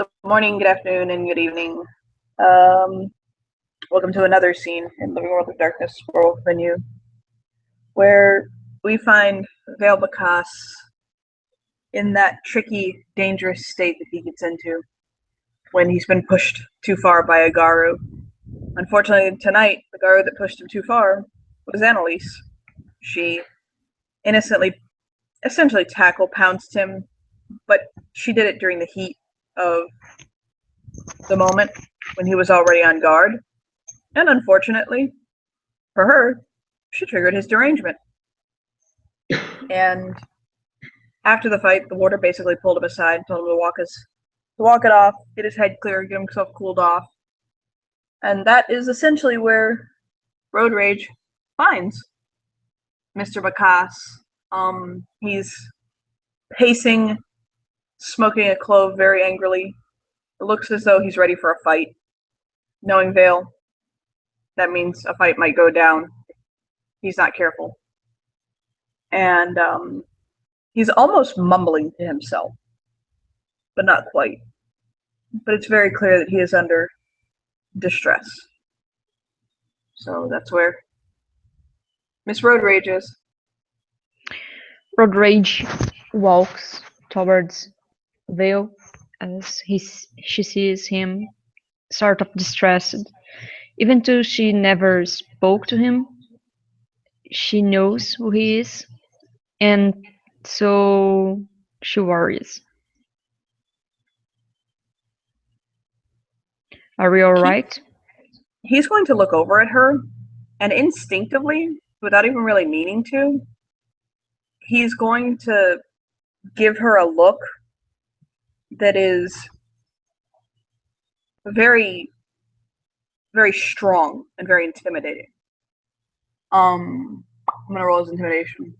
Good morning, good afternoon, and good evening. Um, Welcome to another scene in the World of Darkness Werewolf Venue, where we find Vale Bacchus in that tricky, dangerous state that he gets into when he's been pushed too far by a Garu. Unfortunately, tonight, the Garu that pushed him too far was Annalise. She innocently, essentially pounced him, but she did it during the heat of the moment when he was already on guard. And unfortunately, for her, she triggered his derangement. And after the fight, the warder basically pulled him aside, told him to walk it off, get his head clear, get himself cooled off. And that is essentially where Road Rage finds Mr. Bacchus. He's pacing, smoking a clove very angrily. It looks as though he's ready for a fight. Knowing Vale, that means a fight might go down. He's not careful. And he's almost mumbling to himself, but not quite. But it's very clear that he is under distress. So that's where Miss Road Rage is. Road Rage walks towards Vale as she sees him sort of distressed. Even though she never spoke to him, she knows who he is, and so she worries. Are we all right? He's going to look over at her, and instinctively, without even really meaning to, he's going to give her a look that is very, very strong and very intimidating. I'm gonna roll his intimidation.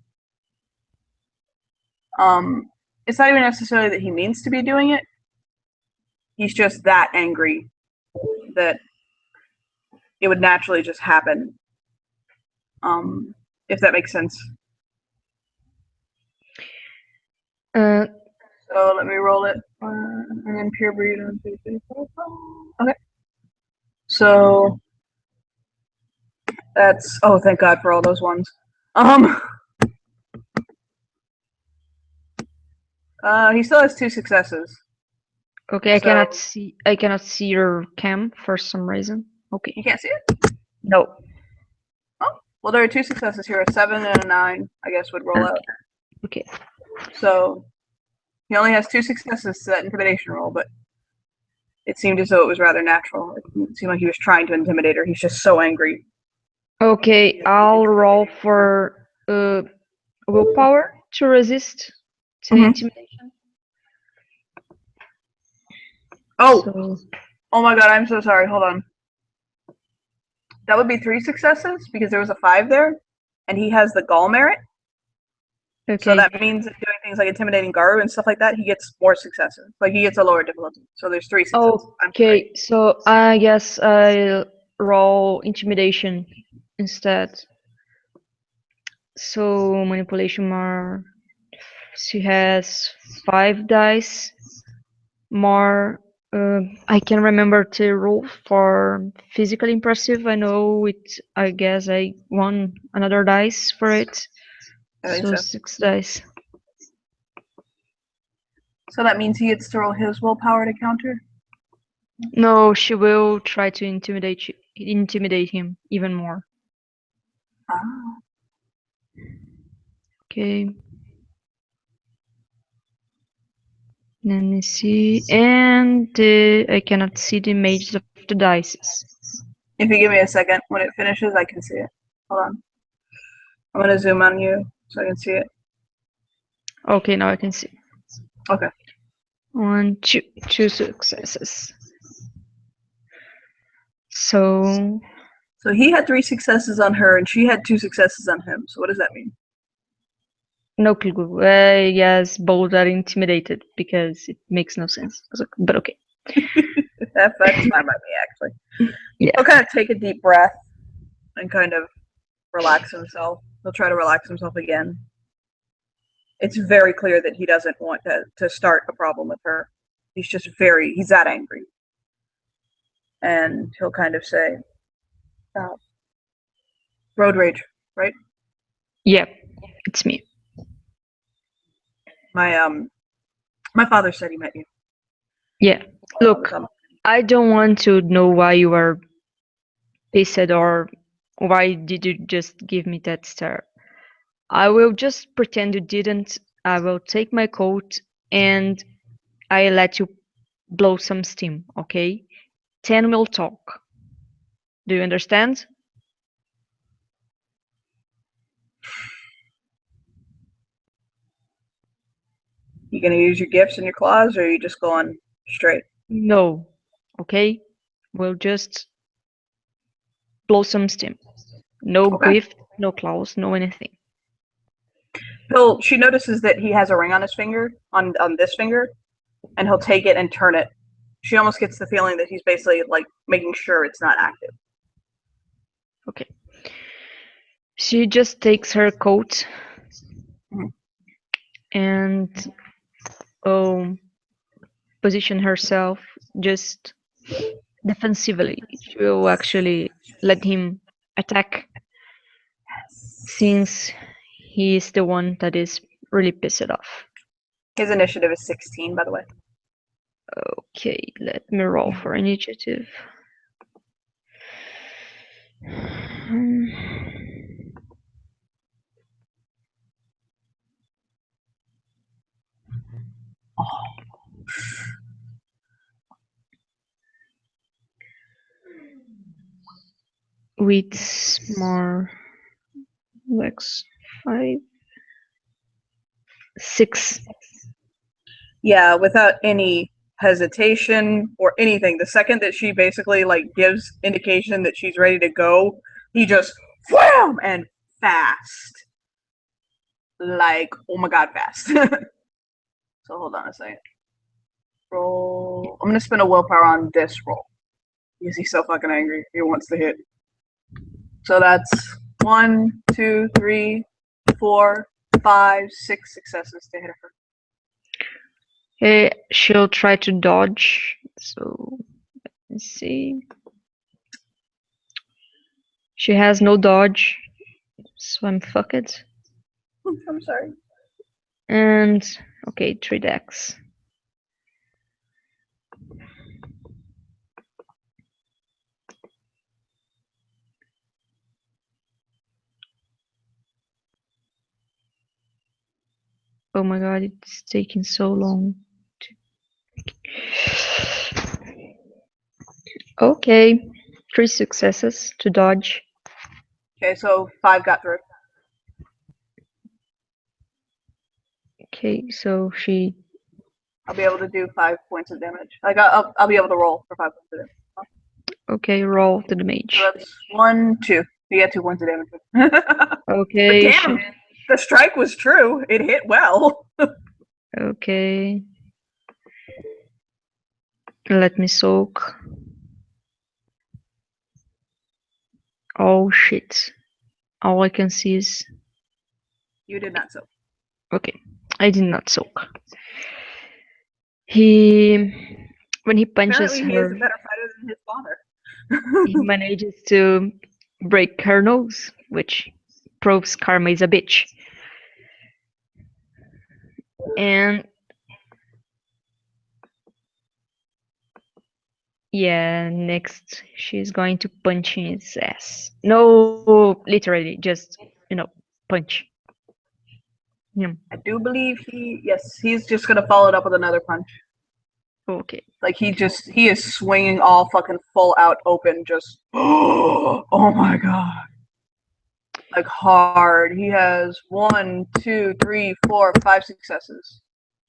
It's not even necessarily that he means to be doing it. He's just that angry that it would naturally just happen. If that makes sense. So let me roll it. And then pure breed. Okay. So that's, oh, thank God for all those ones. He still has 2 successes. Okay, I cannot see your cam for some reason. Okay. You can't see it? No. Oh, well, there are 2 successes here. A 7 and a 9, I guess, would roll out. Okay. So he only has 2 successes to that intimidation roll, but it seemed as though it was rather natural. It seemed like he was trying to intimidate her. He's just so angry. Okay, I'll roll for willpower to resist to intimidation. Oh my God, I'm so sorry. Hold on. That would be 3 successes because there was a 5 there, and he has the Gall merit. Okay. So that means that doing things like intimidating Garu and stuff like that, he gets more successes. Like he gets a lower difficulty. So there's 3 successes. Okay, so I guess I'll roll intimidation instead. So manipulation more. She has 5 dice more. I can remember to roll for physically impressive. I know it. I guess I won another dice for it. So 6 dice. So that means he gets to roll his willpower to counter? No, she will try to intimidate him even more. Ah. Okay. Let me see. And I cannot see the images of the dice. If you give me a second, when it finishes, I can see it. Hold on. I'm going to zoom on you so I can see it. Okay, now I can see. Okay. 1, 2 successes. So he had 3 successes on her, and she had 2 successes on him. So what does that mean? No clue. Yes, both are intimidated because it makes no sense. But okay. That's fine by me, actually. Yeah. He'll kind of take a deep breath and kind of relax himself. He'll try to relax himself again. It's very clear that he doesn't want to start a problem with her. He's that angry. And he'll kind of say, road rage, right? Yeah, it's me. My father said he met you. Yeah. Look, I don't want to know why you are pissed or why did you just give me that stare. I will just pretend you didn't. I will take my coat and I let you blow some steam, okay? Then we'll talk. Do you understand? You gonna use your gifts and your claws, or are you just going straight? No. Okay? We'll just blow some steam. No Okay. gift, no claws, no anything. She notices that he has a ring on his finger, on this finger, and he'll take it and turn it. She almost gets the feeling that he's basically like making sure it's not active. Okay. She just takes her coat and position herself just defensively. She will actually let him attack since he is the one that is really pissed off. His initiative is 16, by the way. Okay, let me roll for initiative. With more Lex 5, 6. Yeah, without any hesitation or anything. The second that she basically like gives indication that she's ready to go, he just wham and fast. Like, oh my god, fast. So hold on a second. Roll. I'm gonna spend a willpower on this roll. Because he's so fucking angry. He wants to hit. So that's 1, 2, 3, 4, 5, 6 successes to hit her. Okay, she'll try to dodge. So let's see. She has no dodge, so I'm fucked. I'm sorry. And okay, 3 decks. Oh my god, it's taking so long. Okay, 3 successes to dodge. Okay, so 5 got through. Okay, so she. I'll be able to do 5 points of damage. Like I'll be able to roll for 5 points of damage. Okay, roll to the mage. So that's 1, 2. You get 2 points of damage. Okay. But damn, the strike was true. It hit well. Okay. Let me soak. Oh shit. All I can see is. You did not soak. Okay, I did not soak. When he punches Apparently, he her, is a better fighter than his father. he manages to break her nose, which proves Karma is a bitch. And yeah, next she's going to punch his ass. No, literally, just punch. Yeah. I do believe he's just gonna follow it up with another punch. Okay. Like he is swinging all fucking full out open, just oh my god, like hard. He has 1, 2, 3, 4, 5 successes.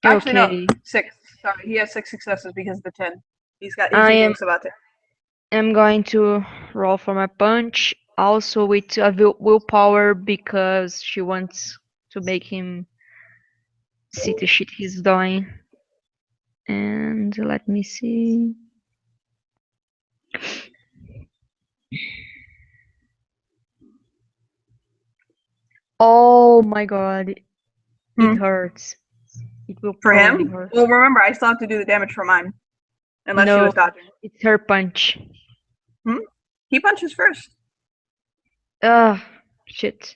Actually, Okay. no, 6. Sorry, he has 6 successes because of the 10. He's about 10. I'm going to roll for my punch, also with a willpower because she wants to make him see the shit he's doing. And let me see. Oh my god, it hurts. It will For probably him? hurt. Well, remember, I still have to do the damage for mine. Unless she No, was dodging. it's her punch. He punches first. Ah, shit.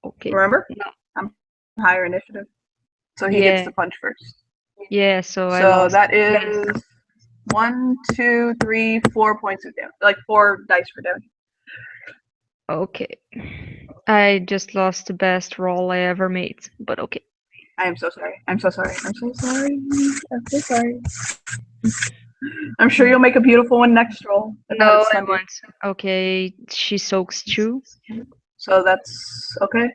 Okay. Remember? No. I'm higher initiative. So he gets Yeah, to punch first. yeah. So I So lost. that Yes. is 1, 2, 3, 4 points of damage. Like 4 dice for damage. Okay. I just lost the best roll I ever made, but okay. I am so sorry. I'm so sorry. I'm so sorry. I'm so sorry. I'm sure you'll make a beautiful one next roll. But now No, it's I Sunday. want. Okay, she soaks too. So that's okay.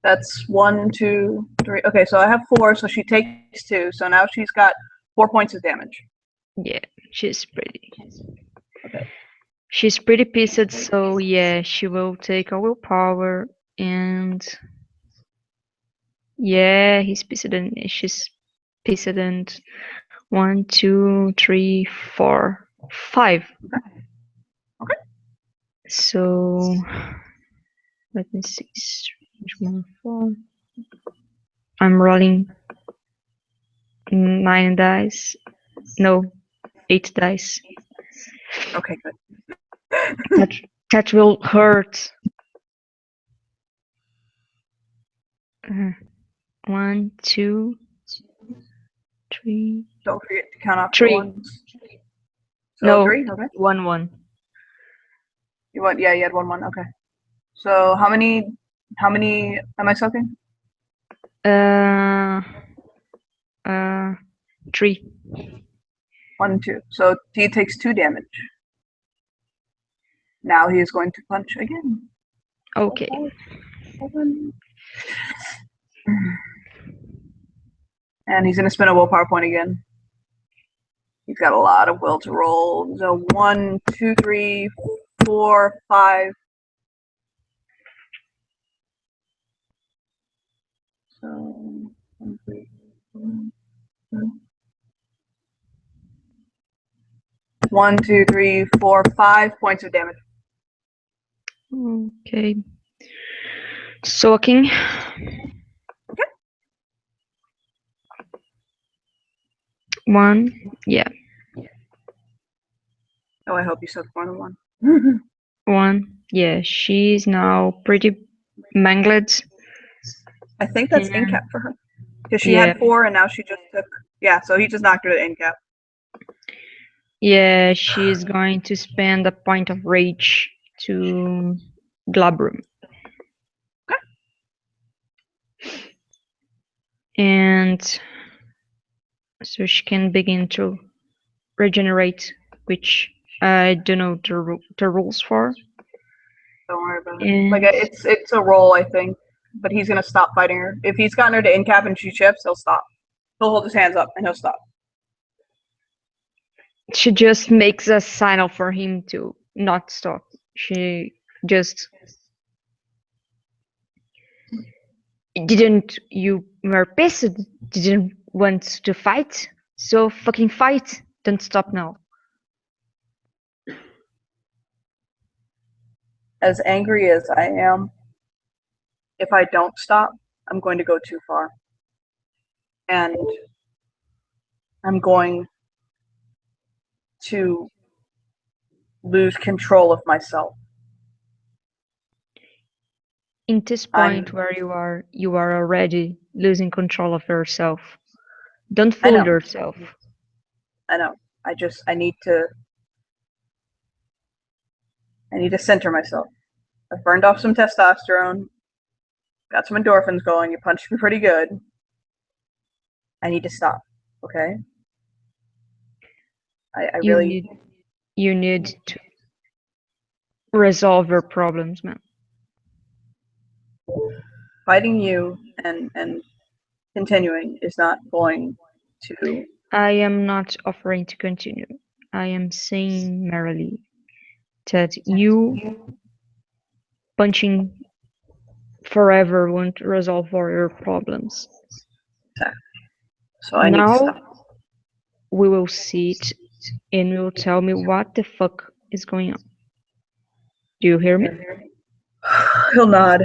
That's 1, 2, 3. Okay, so I have 4, so she takes 2. So now she's got 4 points of damage. Yeah, she's pretty. Okay. She's pretty pissed, so yeah, she will take a willpower and yeah, he's pissed and she's pissed and 1, 2, 3, 4, 5. Okay. So let me see. Strange one, 4. I'm rolling 9 dice. No, 8 dice. Okay, good. That will hurt. 1, 2, 3. Don't forget to count off the 3. ones. So No, 3, okay. 1, 1. You want? Yeah, you had 1, 1. Okay. So how many am I soaking? 3. 1, 2. So he takes 2 damage. Now he is going to punch again. Okay. 7. And he's going to spin a willpower point again. He's got a lot of will to roll. So 1, 2, 3, 4, 5. So 1, 3, 1, 2, 3, 4, 5 points of damage. Okay. Soaking. Okay. 1. Yeah. Oh, I hope you soak more than 1. 1. Yeah, she's now pretty mangled. I think that's Yeah. in cap for her. Because she Yeah. had 4 and now she just took. Yeah, so he just knocked her to in cap. Yeah, she's going to spend a point of rage to Glabrum. And so she can begin to regenerate, which I don't know the rules for. Don't worry about it. And Like it's a roll, I think. But he's gonna stop fighting her. If he's gotten her to in cap and she chips, he'll stop. He'll hold his hands up and he'll stop. she just makes a signal for him to not stop. She just didn't. You were pissed. Didn't want to fight. So fucking fight. Don't stop now. As angry as I am, if I don't stop, I'm going to go too far. And I'm going to lose control of myself. In this point where you are already losing control of yourself. Don't I fool know. yourself. I know. I need to center myself. I've burned off some testosterone. Got some endorphins going. You punched me pretty good. I need to stop. Okay? I really you need to resolve your problems, man. fighting you and continuing is not going to. I am not offering to continue. I am saying merely that you punching forever won't resolve all your problems. So I need to stop. We will see it and you will tell me what the fuck is going on. Do you hear me? He'll nod.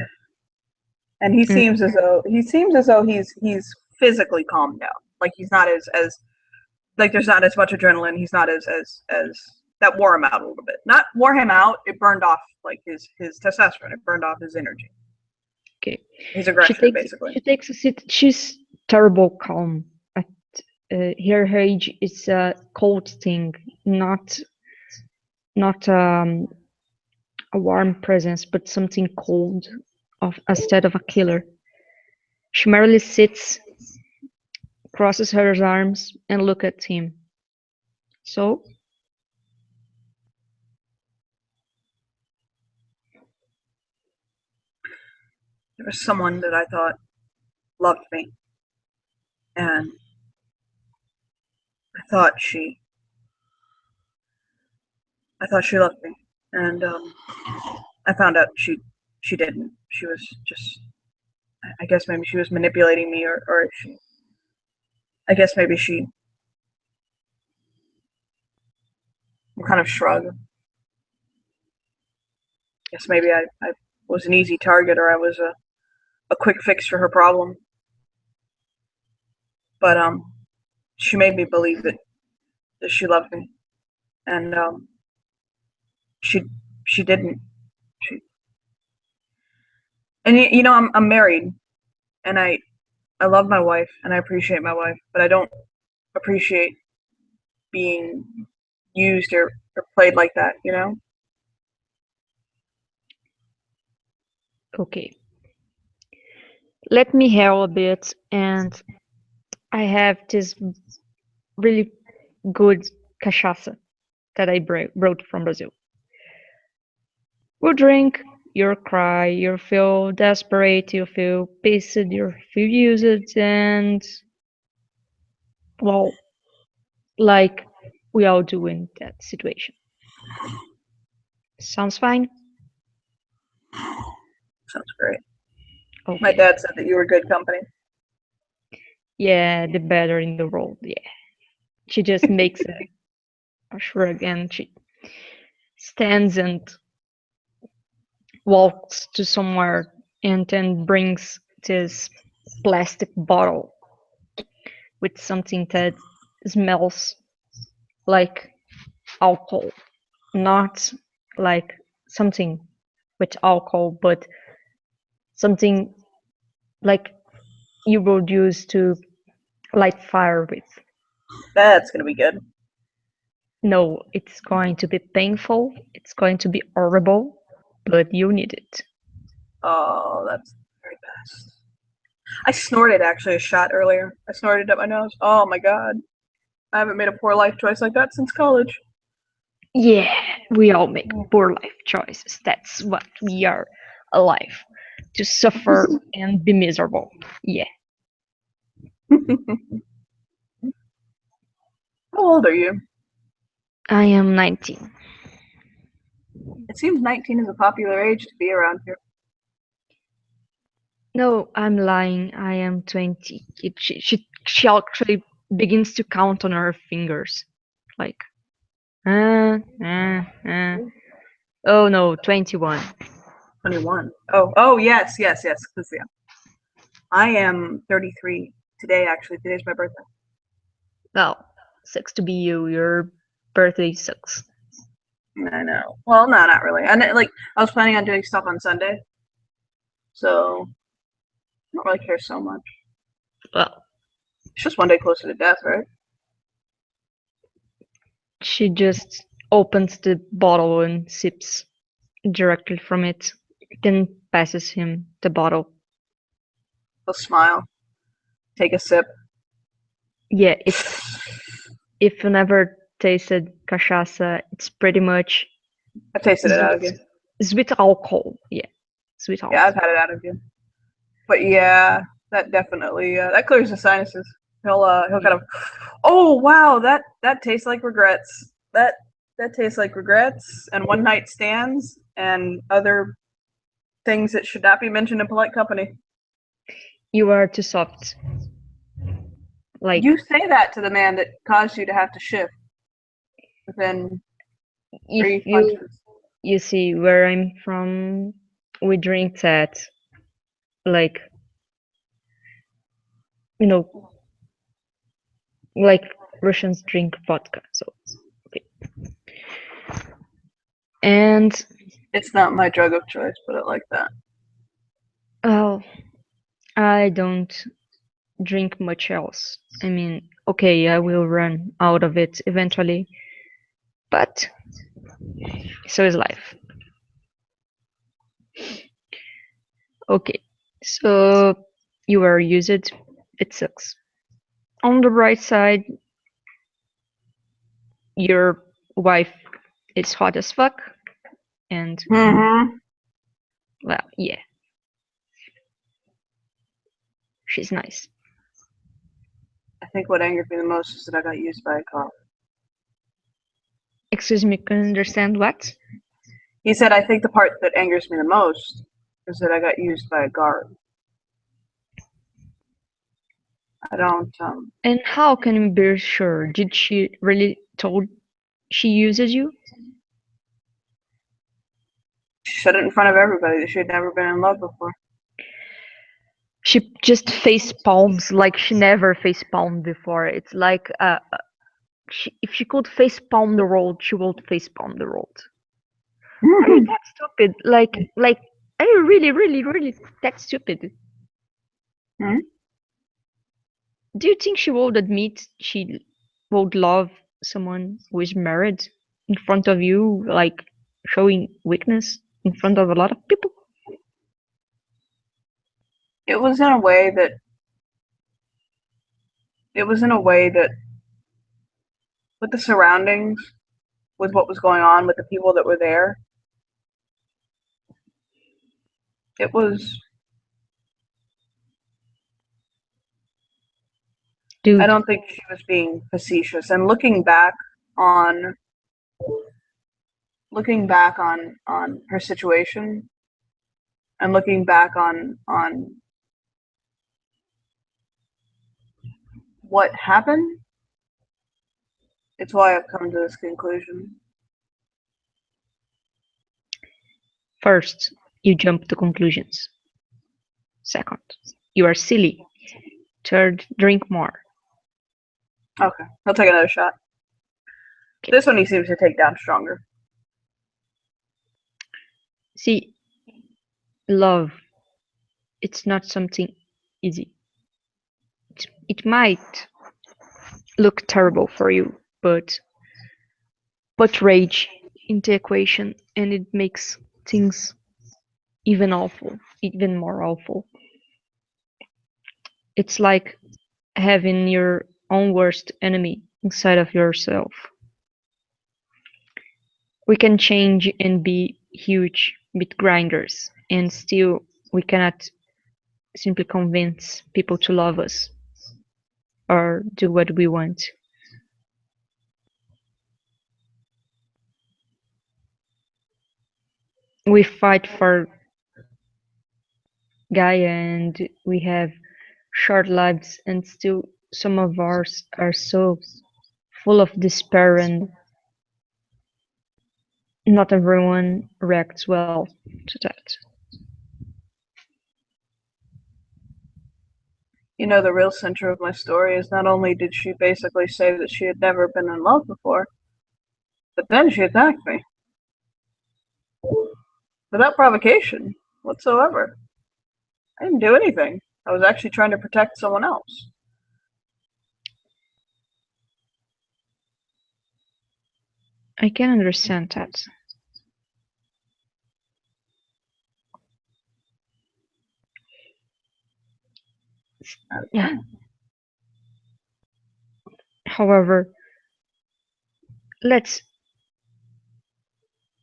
And he seems as though he's physically calmed down. Like he's not as like there's not as much adrenaline. He's not as that wore him out a little bit. Not wore him out. It burned off like his testosterone. It burned off his energy. Okay. His aggression, basically. She takes a seat. She's terrible calm. At her age, it's a cold thing, not a warm presence, but something cold of instead of a killer. She merely sits, crosses her arms, and look at him. So, there was someone that I thought loved me, and I thought she loved me, and I found out she didn't. She was just, I guess maybe she was manipulating me, or she, I guess maybe she kind of shrug. I guess maybe I was an easy target, or I was a quick fix for her problem. But she made me believe that she loved me, and she didn't. She, and you know, I'm married, and I love my wife, and I appreciate my wife, but I don't appreciate being used or played like that, you know? okay. Let me hail a bit, and I have this really good cachaça that I brought from Brazil. We'll drink, you'll cry, you'll feel desperate, you'll feel pissed, you'll feel used, and well, like we all do in that situation. Sounds fine? Sounds great. Okay. My dad said that you were good company. Yeah, the better in the world, yeah. She just makes a shrug and she stands and walks to somewhere and then brings this plastic bottle with something that smells like alcohol. Not like something with alcohol, but something like you would use to light fire with. That's gonna be good. No, it's going to be painful, it's going to be horrible, but you need it. Oh, that's very best. I snorted actually a shot earlier. I snorted up my nose. Oh my god. I haven't made a poor life choice like that since college. Yeah, we all make poor life choices. That's what we are alive. To suffer and be miserable. Yeah. How old are you? I am 19. It seems 19 is a popular age to be around here. No, I'm lying. I am 20. She actually begins to count on her fingers. Like, oh no, 21. 21. Oh, yes. Because yeah, I am 33 today. Actually, today's my birthday. Well, sucks to be you. Your birthday sucks. I know. Well, no, not really. And like, I was planning on doing stuff on Sunday, so I don't really care so much. Well, it's just one day closer to death, right? She just opens the bottle and sips directly from it, then passes him the bottle. He'll smile, take a sip. Yeah, if you never tasted cachaça, it's pretty much. I've tasted it out of you. Sweet alcohol, yeah, sweet alcohol. Yeah, I've had it out of you. But yeah, that definitely that clears the sinuses. He'll kind of, oh wow, that tastes like regrets. That tastes like regrets and one night stands and other things that should not be mentioned in polite company. You are too soft. Like, you say that to the man that caused you to have to shift within 3 punches. You see, where I'm from, we drink that like you know, like Russians drink vodka. So, okay. And It's not my drug of choice, put it like that. oh, I don't drink much else. I mean, okay, I will run out of it eventually, but so is life. Okay, so you are used, it sucks. On the bright side, your wife is hot as fuck, and Mm-hmm. well, yeah, she's nice. I think what angered me the most is that I got used by a cop. Excuse me, can you understand what? He said, I think the part that angers me the most is that I got used by a guard. I don't, And how can you be sure? Did she really told she uses you? she said it in front of everybody that she had never been in love before. She just face palms like she never face palmed before. It's like if she could face palm the world, she would face palm the world. Are you that stupid? Like, are you really, really, really that stupid? Hmm? Do you think she would admit she would love someone who is married in front of you, like showing weakness in front of a lot of people? It was in a way that, it was in a way that, with the surroundings, with what was going on, with the people that were there, it was, I Dude, don't think she was being facetious. And on, looking back on her situation, and looking back on what happened, it's why I've come to this conclusion. first, you jump to conclusions. Second, you are silly. Third, drink more. Okay, I'll take another shot. Okay. This one he seems to take down stronger. See, love, it's not something easy. It might look terrible for you, but put rage in the equation and it makes things even awful, even more awful. It's like having your own worst enemy inside of yourself. We can change and be huge meat grinders, and still we cannot simply convince people to love us or do what we want. We fight for Gaia and we have short lives, and still some of ours are so full of despair, and not everyone reacts well to that. You know, the real center of my story is not only did she basically say that she had never been in love before, but then she attacked me. Without provocation whatsoever. I didn't do anything. I was actually trying to protect someone else. I can understand that. Yeah. However, let's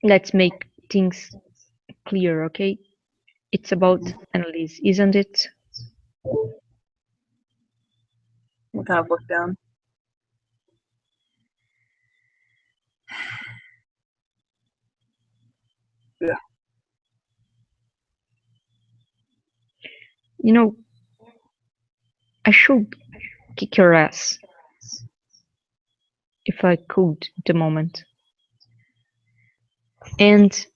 let's make things clear, okay? It's about Annalise, isn't it? I kind of looked down. Yeah. You know, I should kick your ass if I could at the moment. And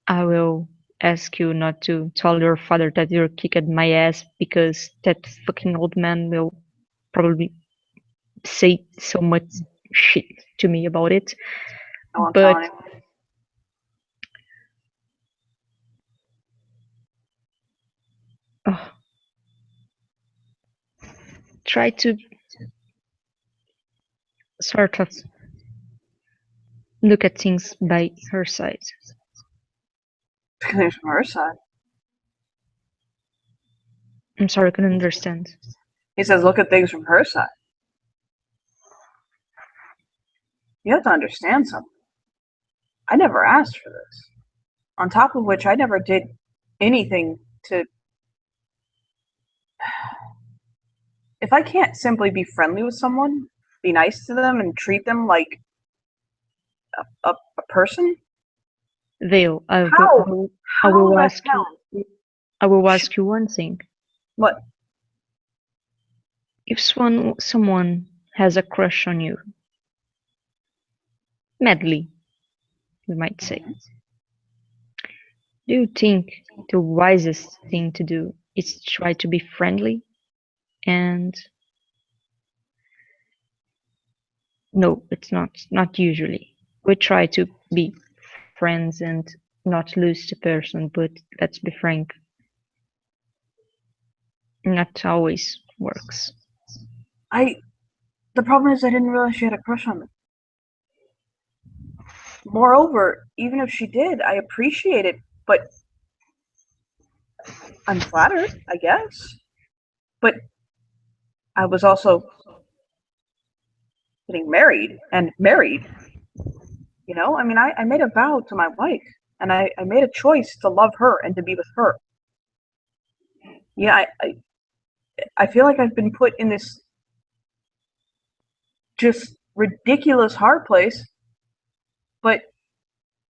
I will ask you not to tell your father that you kicked my ass because that fucking old man will probably say so much shit to me about it. No, I'm But telling you. oh, try to sort of look at things by her side. Because from her side. I'm sorry, I couldn't understand. He says, look at things from her side. You have to understand something. I never asked for this. On top of which, I never did anything to. If I can't simply be friendly with someone, be nice to them, and treat them like a person, Vale, how? I How will the ask you. hell? I will ask you one thing. What? If someone has a crush on you, madly, you might say, do you think the wisest thing to do is to try to be friendly? And no, it's not. Not usually. We try to be friends and not lose the person, but let's be frank, not always works. The problem is I didn't realize she had a crush on me. Moreover, even if she did, I appreciate it, but I'm flattered, I guess. But I was also getting married and married. You know, I mean, I made a vow to my wife, and I made a choice to love her and to be with her. Yeah, I feel like I've been put in this just ridiculous hard place. But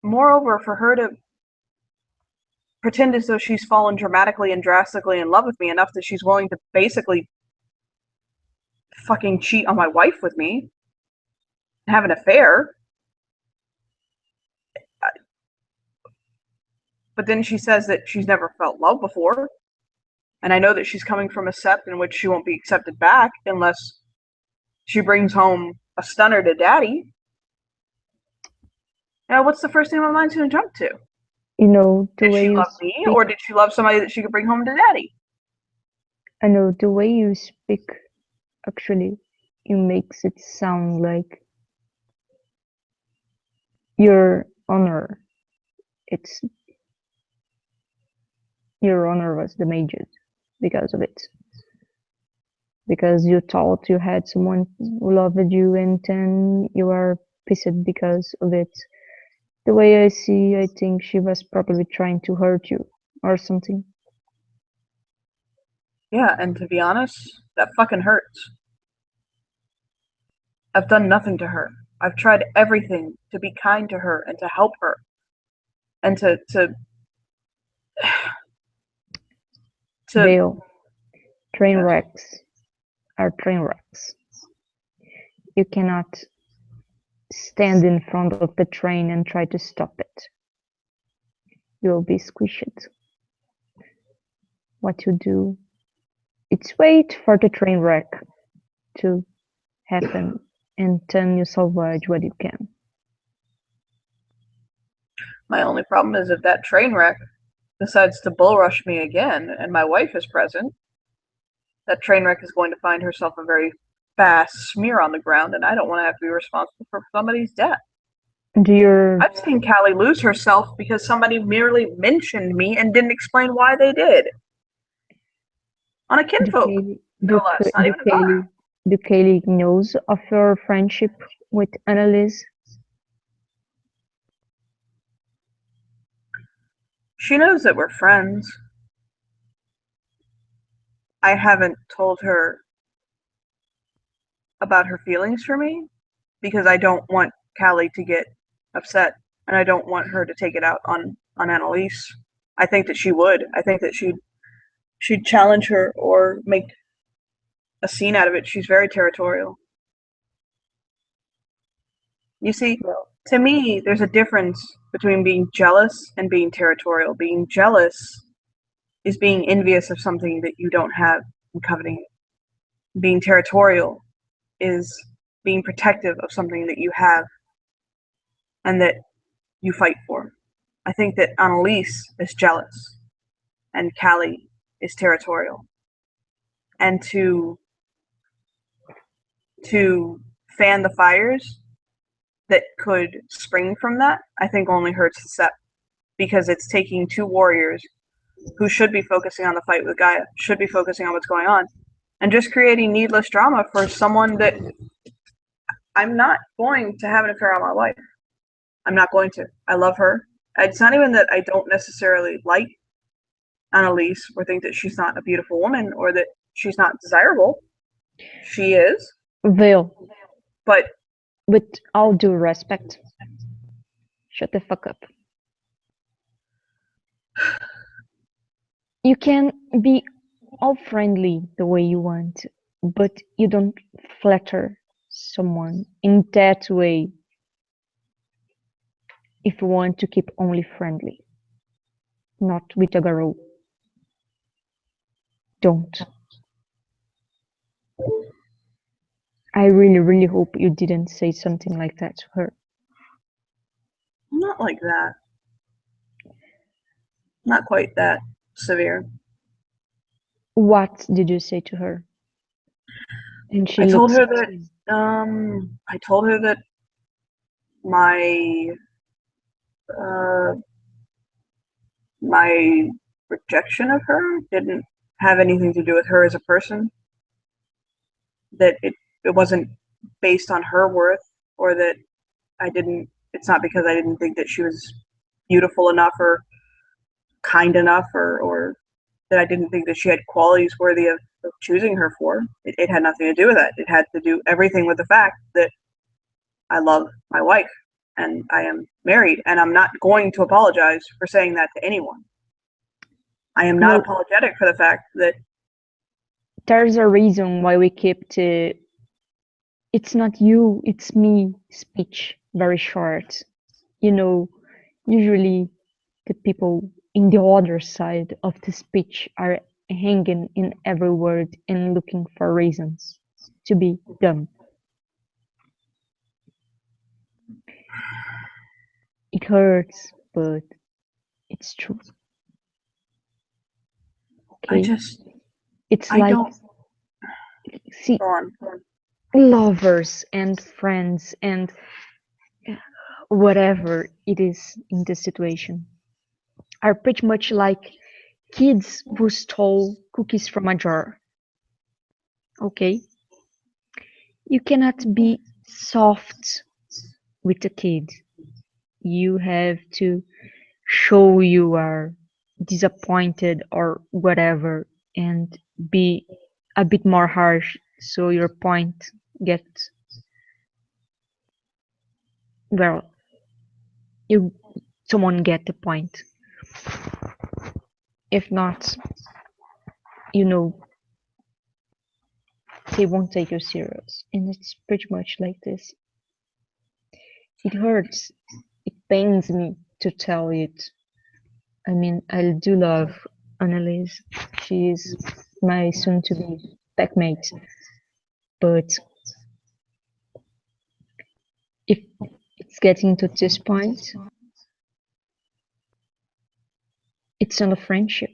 moreover, for her to pretend as though she's fallen dramatically and drastically in love with me enough that she's willing to basically fucking cheat on my wife with me, have an affair. But then she says that she's never felt love before. And I know that she's coming from a sept in which she won't be accepted back unless she brings home a stunner to daddy. Now, what's the first thing my mind's going to jump to? You know, the Did way she you love me, speak, or did she love somebody that she could bring home to daddy? I know the way you speak, actually, it makes it sound like your honor. It's your honor was damaged because of it. Because you thought you had someone who loved you and then you are pissed because of it. The way I see, I think she was probably trying to hurt you or something. Yeah, and to be honest, that fucking hurts. I've done nothing to her. I've tried everything to be kind to her and to help her and to Vale, train yes. wrecks are train wrecks. You cannot stand in front of the train and try to stop it. You will be squished. What you do, it's wait for the train wreck to happen and then you salvage what you can. My only problem is if that train wreck decides to bull rush me again and my wife is present, that train wreck is going to find herself a very fast smear on the ground, and I don't want to have to be responsible for somebody's death. Do your I've seen Callie lose herself because somebody merely mentioned me and didn't explain why they did. On a do kinfolk, Kaylee no less, not even a daughter. Do Kaylee knows of your friendship with Annalise? She knows that we're friends. I haven't told her about her feelings for me because I don't want Callie to get upset and I don't want her to take it out on Annalise. I think that she would. I think that she'd challenge her or make a scene out of it. She's very territorial. You see, Well, to me, there's a difference between being jealous and being territorial. Being jealous is being envious of something that you don't have and coveting it. Being territorial is being protective of something that you have and that you fight for. I think that Annalise is jealous and Callie is territorial. And to fan the fires that could spring from that, I think only hurts the Sept, because it's taking two warriors who should be focusing on the fight with Gaia, should be focusing on what's going on, and just creating needless drama for someone that I'm not going to have an affair on my wife. I'm not going to. I love her. It's not even that I don't necessarily like Annalise or think that she's not a beautiful woman or that she's not desirable. She is. Veil, But with all due respect, shut the fuck up. You can be all friendly the way you want, but you don't flatter someone in that way if you want to keep only friendly, not with a girl. Don't. I really, really hope you didn't say something like that to her. not like that. Not quite that severe. What did you say to her? And she I told looks her at that you. I told her that my uh, my rejection of her didn't have anything to do with her as a person. That it wasn't based on her worth, or that I didn't. It's not because I didn't think that she was beautiful enough or kind enough, or that I didn't think that she had qualities worthy of choosing her for. It had nothing to do with that. It had to do everything with the fact that I love my wife and I am married, and I'm not going to apologize for saying that to anyone. I am not Well, apologetic for the fact that there's a reason why we keep to it's not you, it's me speech very short. You know, usually the people in the other side of the speech are hanging in every word and looking for reasons to be dumb. It hurts, but it's true. I Okay? just It's I like, don't see, go on. lovers and friends and whatever it is in this situation are pretty much like kids who stole cookies from a jar. Okay? You cannot be soft with a kid. You have to show you are disappointed or whatever and be a bit more harsh so your point gets, well, you someone get the point. If not, you know, they won't take you serious. And it's pretty much like this. It hurts. It pains me to tell it. I mean, I do love Annalise. She is my soon-to-be packmate. But if it's getting to this point, it's not a friendship.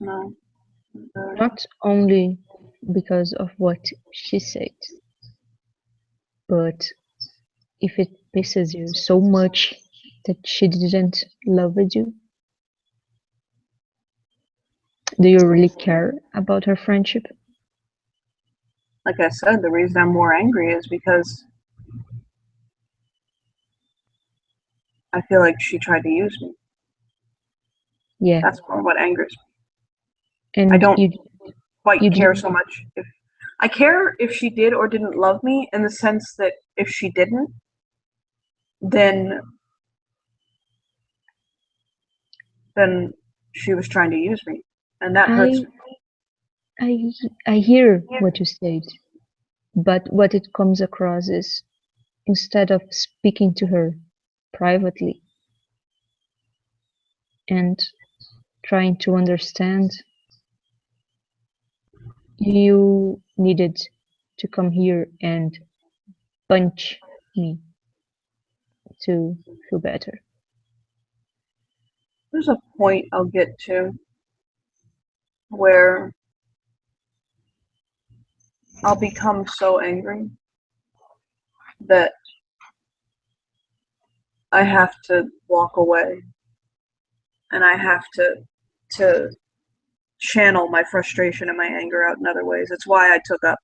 No. Not only because of what she said, but if it pisses you so much that she didn't love you, do you really care about her friendship? Like I said, the reason I'm more angry is because I feel like she tried to use me. Yeah, That's more what angers me. I and don't quite you care didn't. so much if I care if she did or didn't love me, in the sense that if she didn't, then then she was trying to use me, and that hurts I me. I I hear what you said, But what it comes across is, instead of speaking to her privately and trying to understand, you needed to come here and punch me to feel better. There's a point I'll get to where I'll become so angry that I have to walk away and I have to channel my frustration and my anger out in other ways. It's why I took up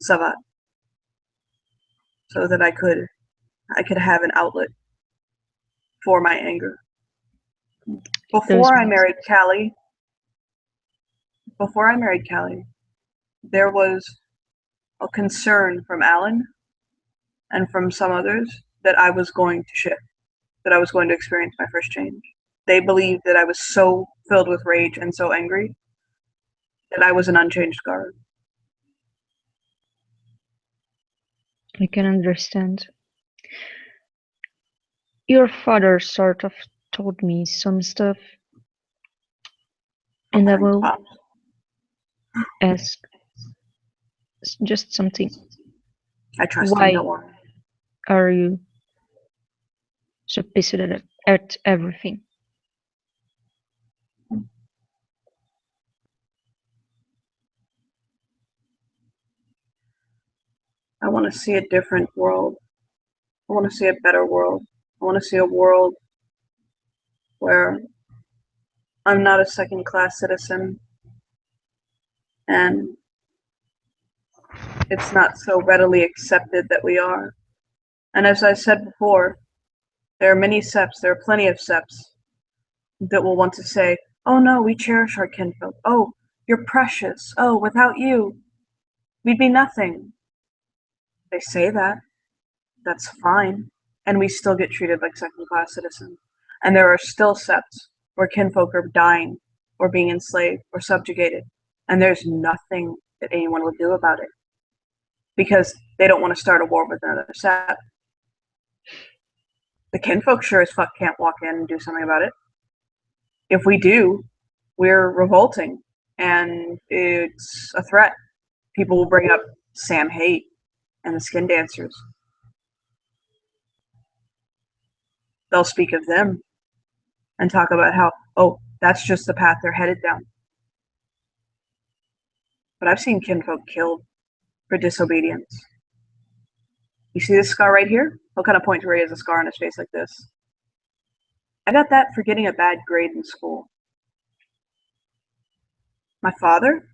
Savat, so that I could have an outlet for my anger. Before I married Callie, there was a concern from Alan and from some others that I was going to shift, that I was going to experience my first change. They believed that I was so filled with rage and so angry that I was an unchanged Garu. I can understand. Your father sort of told me some stuff, and I will ask just something. I trust Why him, don't worry. are you so pissed at everything? I want to see a different world. I want to see a better world. I want to see a world where I'm not a second-class citizen and it's not so readily accepted that we are. And as I said before, there are many septs, there are plenty of septs that will want to say, oh no, we cherish our kinfolk. Oh, you're precious. Oh, without you, we'd be nothing. They say that. That's fine. And we still get treated like second-class citizens. And there are still septs where kinfolk are dying or being enslaved or subjugated. And there's nothing that anyone will do about it. Because they don't want to start a war with another sept. The kinfolk sure as fuck can't walk in and do something about it. If we do, we're revolting. And it's a threat. People will bring up Sam Haight and the Skin Dancers. They'll speak of them and talk about how, oh, that's just the path they're headed down. But I've seen kinfolk killed for disobedience. You see this scar right here? He'll kind of point to where he has a scar on his face like this. I got that for getting a bad grade in school. My father?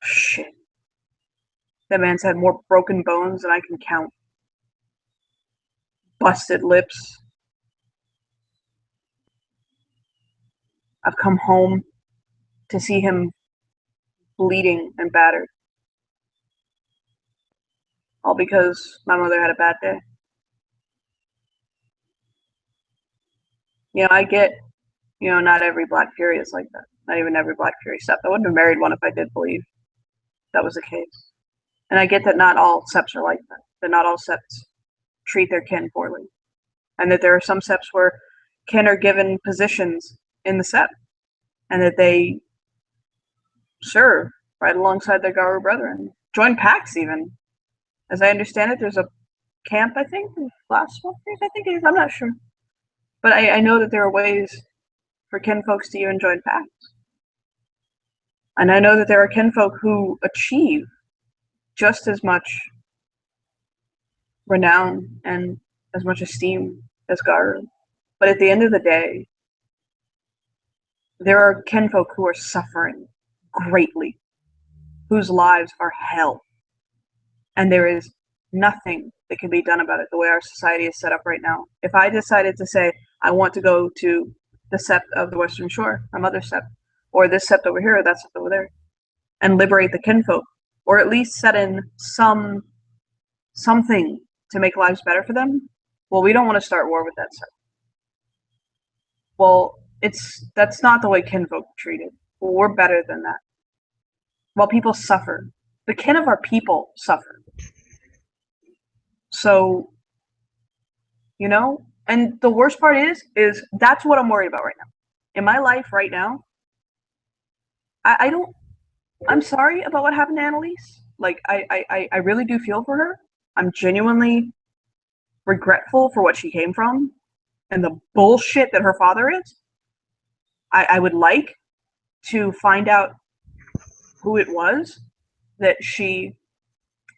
Shit. That man's had more broken bones than I can count. Busted lips. I've come home to see him bleeding and battered. All because my mother had a bad day. You know, I get, not every Black Fury is like that. Not even every Black Fury sept. I wouldn't have married one if I did believe that was the case. And I get that not all septs are like that. That not all septs treat their kin poorly. And that there are some septs where kin are given positions in the sept. And that they serve right alongside their Garu brethren. Join packs even. As I understand it, there's a camp, I think, in Glasswell, I think it is. I'm not sure. But I know that there are ways for kinfolks to even join packs. And I know that there are kinfolk who achieve just as much renown and as much esteem as Garu. But at the end of the day, there are kinfolk who are suffering greatly, whose lives are hell. And there is nothing that can be done about it the way our society is set up right now. If I decided to say, I want to go to the sept of the Western Shore, my mother's sept, or this sept over here, or that sept over there, and liberate the kinfolk, or at least set in something to make lives better for them, well, we don't want to start war with that sept. Well, that's not the way kinfolk are treated. Well, we're better than that. While people suffer, the kin of our people suffer. So, you know, and the worst part is that's what I'm worried about right now. In my life right now, I don't, I'm sorry about what happened to Annalise. Like, I really do feel for her. I'm genuinely regretful for what she came from and the bullshit that her father is. I would like to find out who it was that she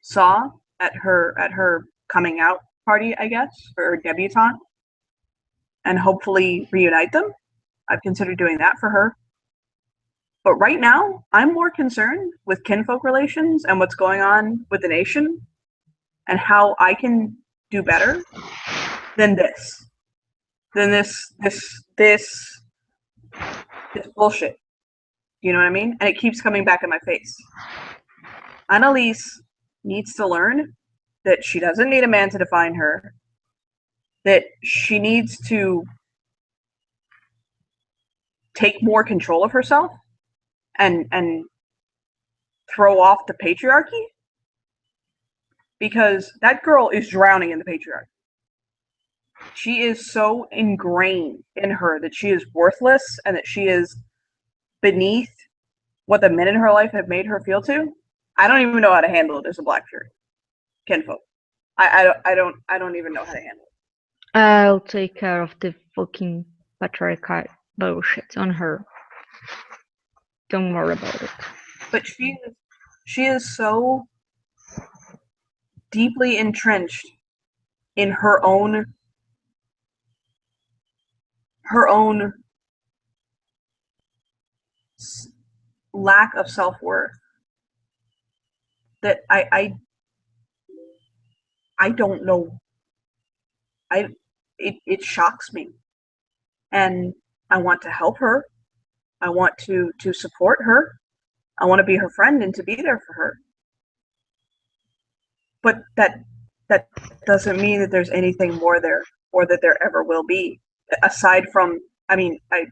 saw at her coming out party, I guess, or her debutante, and hopefully reunite them. I've considered doing that for her. But right now, I'm more concerned with kinfolk relations and what's going on with the nation and how I can do better than this. Than this bullshit. You know what I mean? And it keeps coming back in my face. Annalise needs to learn that she doesn't need a man to define her, that she needs to take more control of herself and throw off the patriarchy, because that girl is drowning in the patriarchy. She is so ingrained in her that she is worthless and that she is beneath what the men in her life have made her feel to. I don't even know how to handle it as a Black Fury kinfolk. I don't even know how to handle it. I'll take care of the fucking patriarchal bullshit on her. Don't worry about it. But she is so deeply entrenched in her own lack of self-worth that I don't know. It shocks me, and I want to help her. I want to support her. I want to be her friend and to be there for her. But that doesn't mean that there's anything more there, or that there ever will be, aside from, I mean, I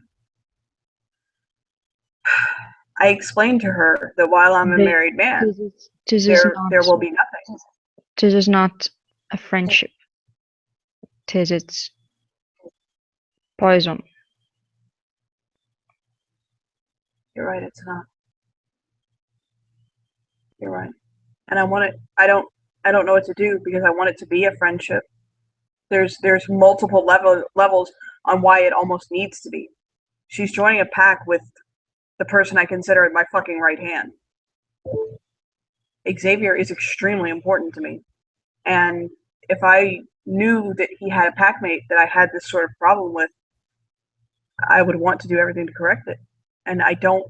explained to her that while I'm a married man, there will be nothing. This is not a friendship. This is poison. You're right, it's not. You're right. And I don't know what to do, because I want it to be a friendship. There's multiple levels on why it almost needs to be. She's joining a pack with the person I consider my fucking right hand. Xavier is extremely important to me. And if I knew that he had a packmate that I had this sort of problem with, I would want to do everything to correct it. And I don't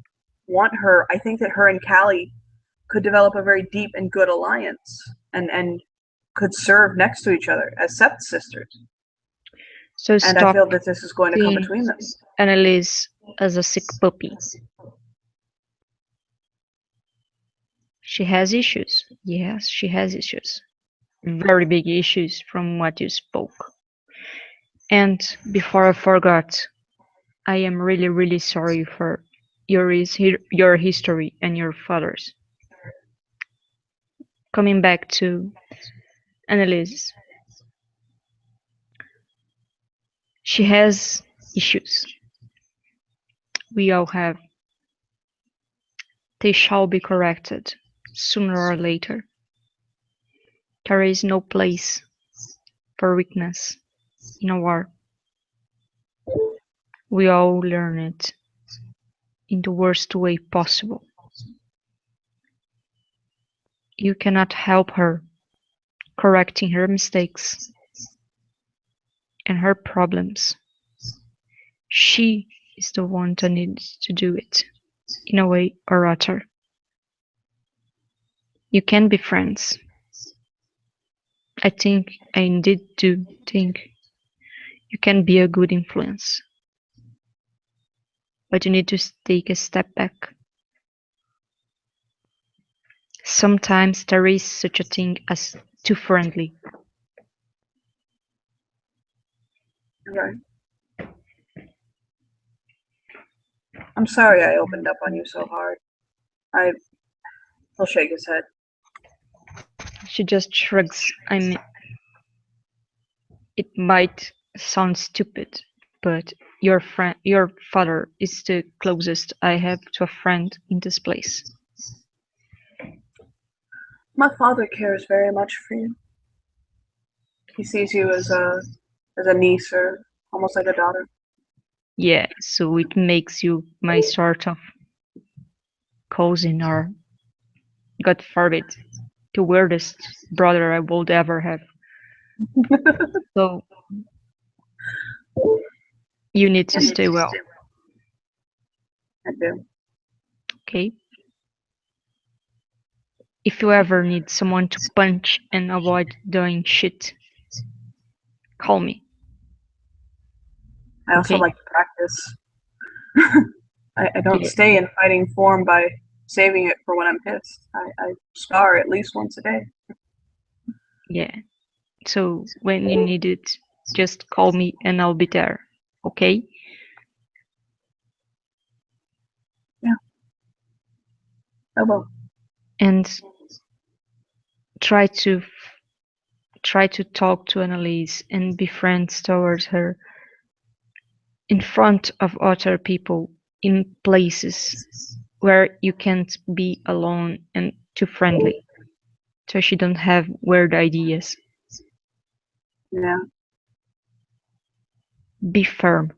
want her. I think that her and Callie could develop a very deep and good alliance, and could serve next to each other as stepsisters. So and I feel that this is going to come between them. Annalise as a sick puppy. She has issues. Yes, she has issues. Very big issues from what you spoke. And before I forgot, I am really, really sorry for your history and your father's. Coming back to Annalise, she has issues. We all have. They shall be corrected sooner or later. There is no place for weakness in a war. We all learn it in the worst way possible. You cannot help her correcting her mistakes and her problems. She is the one that needs to do it, in a way or other. You can be friends. I indeed do think you can be a good influence. But you need to take a step back. Sometimes there is such a thing as too friendly. Right. I'm sorry I opened up on you so hard. He'll shake his head. She just shrugs. It might sound stupid, but your father is the closest I have to a friend in this place. My father cares very much for you. He sees you as a niece or almost like a daughter. Yeah, so it makes you my sort of cousin or, God forbid, the weirdest brother I would ever have. So you need to stay well, I do. okay? If you ever need someone to punch and avoid doing shit, call me, I also okay? like to practice. I don't Yeah, stay in fighting form by saving it for when I'm pissed. I spar at least once a day. yeah. So when you need it, just call me and I'll be there, okay? I will. And try to talk to Annalise and be friends towards her in front of other people in places where you can't be alone and too friendly, so she don't have weird ideas. Yeah. Be firm.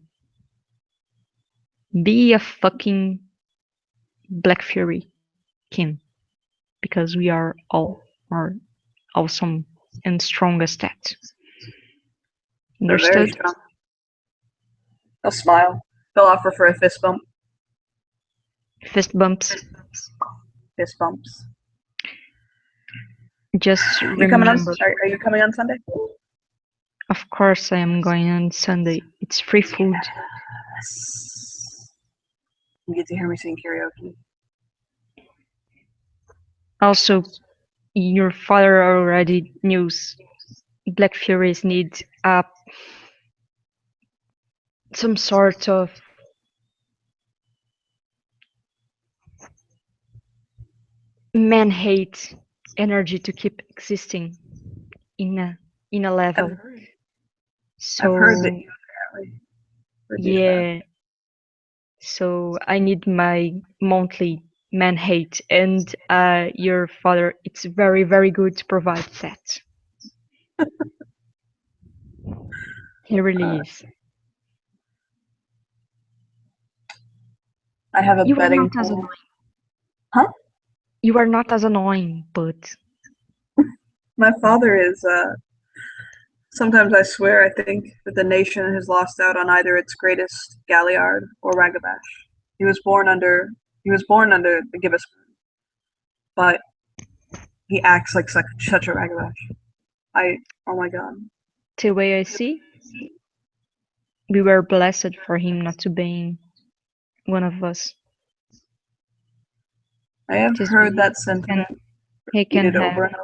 Be a fucking Black Fury king, because we are awesome and strong as that. They're very Understood? strong. He'll smile. He'll offer for a fist bump. Fist bumps. Fist bumps. Just You coming on? remember, Are you coming on Sunday? of course I am going on Sunday. It's free food. Yes. You get to hear me sing karaoke. Also, your father already knows Black Furies need some sort of man-hate energy to keep existing in a level. I've heard that So you apparently produce that. yeah, so I need my monthly man-hate, and your father, it's very, very good to provide that. He really is. I have a You are betting not as pool. annoying. Huh? You are not as annoying, but My father is. Sometimes I swear I think that the nation has lost out on either its greatest Galliard or Ragabash. He was born under. He was born under the Gibbous, but he acts like such a Ragabash. Oh my god. the way I see, we were blessed for him not to be one of us. I have This heard way that sentiment he can repeated have over and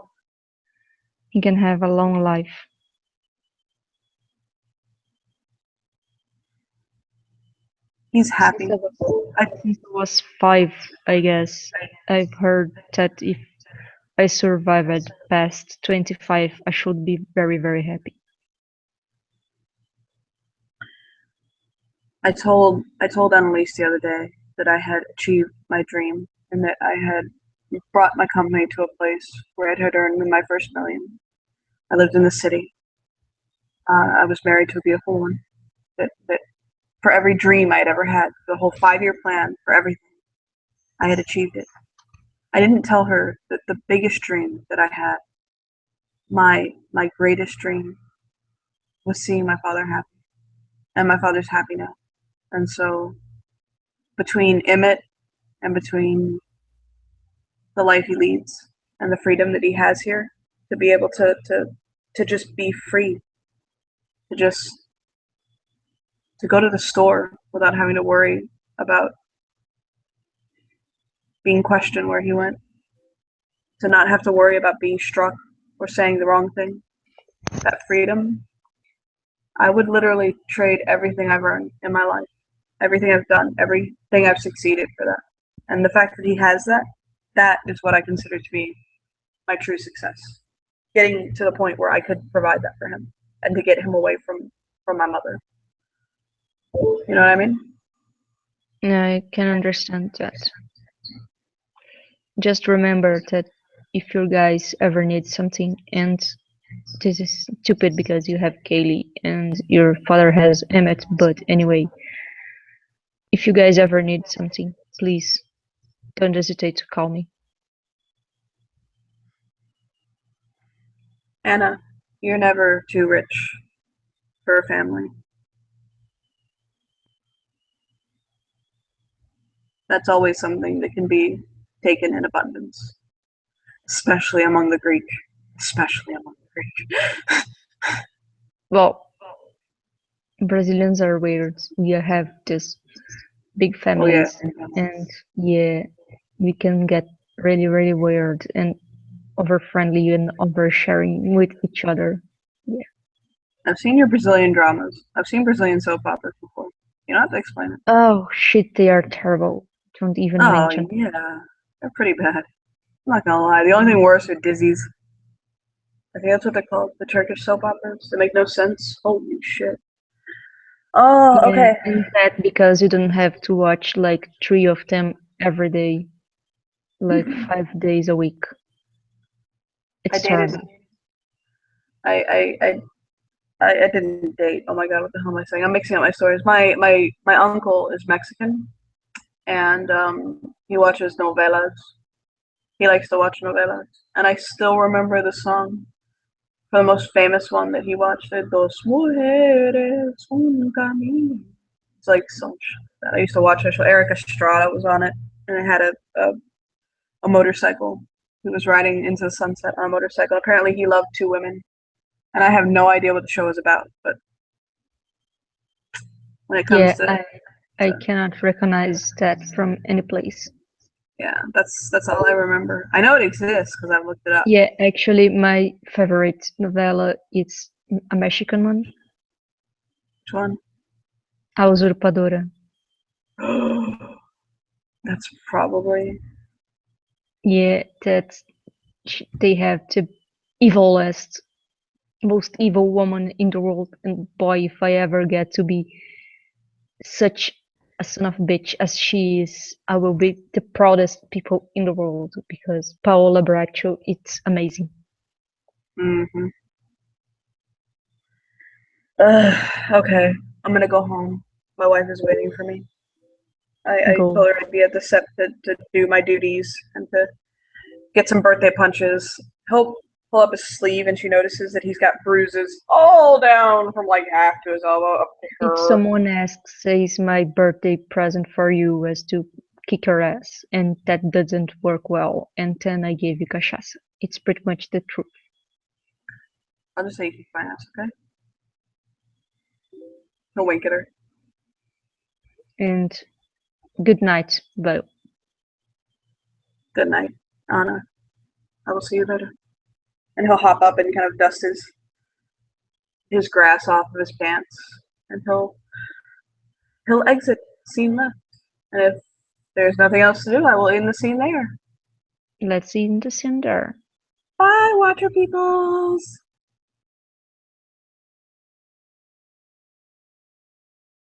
over. a long life. He's happy. Since I was 5, I guess, I've heard that if I survived past 25, I should be very, very happy. I told Annalise the other day that I had achieved my dream and that I had brought my company to a place where I had earned my first million. I lived in the city. I was married to a beautiful woman. That for every dream I had ever had, the whole 5-year plan for everything, I had achieved it. I didn't tell her that the biggest dream that I had, my greatest dream, was seeing my father happy, and my father's happy now. And so between Emmett and between the life he leads and the freedom that he has here, to be able to just be free, to just to go to the store without having to worry about being questioned where he went, to not have to worry about being struck or saying the wrong thing. That freedom, I would literally trade everything I've earned in my life, everything I've done, everything I've succeeded for that. And the fact that he has that, that is what I consider to be my true success. Getting to the point where I could provide that for him. and to get him away from my mother. You know what I mean? I can understand that. Just remember that if you guys ever need something, and this is stupid because you have Kaylee and your father has Emmett, but anyway, if you guys ever need something, please don't hesitate to call me. Anna, you're never too rich for a family. That's always something that can be taken in abundance, especially among the Greek. Especially among the Greek. Well, Brazilians are weird. We have this big Oh yeah. families, and yeah, we can get really, really weird and over friendly and over sharing with each other. Yeah. I've seen your Brazilian dramas. I've seen Brazilian soap operas before. You don't have to explain it. Oh shit, they are terrible. Don't even Oh mention. yeah, they're pretty bad. I'm not gonna lie. The only thing worse are Dizzy's. I think that's what they're called. The Turkish soap operas. They make no sense. Holy shit. Oh, Yeah, okay. and that because you don't have to watch like 3 of them every day, like 5 days a week. I It's dated. terrible. I didn't date. Oh my god, what the hell am I saying? I'm mixing up my stories. My uncle is Mexican, and he watches novelas. He likes to watch novelas, and I still remember the song for the most famous one that he watched. Dos mujeres, un camino. It's like some that I used to watch. Eric Estrada was on it, and it had a motorcycle. He was riding into the sunset on a motorcycle. Apparently, he loved two women, and I have no idea what the show is about. But when it comes Yeah, to I cannot recognize that from any place. yeah, that's all I remember. I know it exists because I've looked it up. Yeah, actually, my favorite novela is a Mexican one, Which one? A Usurpadora. That's probably Yeah, that they have the evilest, most evil woman in the world, and boy, if I ever get to be such a son of a bitch as she is, I will be the proudest people in the world because Paola Bracho, it's amazing. mm-hmm. Okay, I'm gonna go home. My wife is waiting for me. I Go. told her I'd be at the set to do my duties and to get some birthday punches. He'll pull up his sleeve and she notices that he's got bruises all down from like half to his elbow up to If her. someone asks, says my birthday present for you was to kick her ass, and that doesn't work well, and then I gave you cachaça. It's pretty much the truth. I'll just say you kick my ass, okay? He'll wink at her. And good night, Bo. Good night, Anna. I will see you later. And he'll hop up and kind of dust his grass off of his pants, and he'll exit scene left. And if there's nothing else to do, I will end the scene there. Let's see in the cinder. Bye, Watcher Peoples!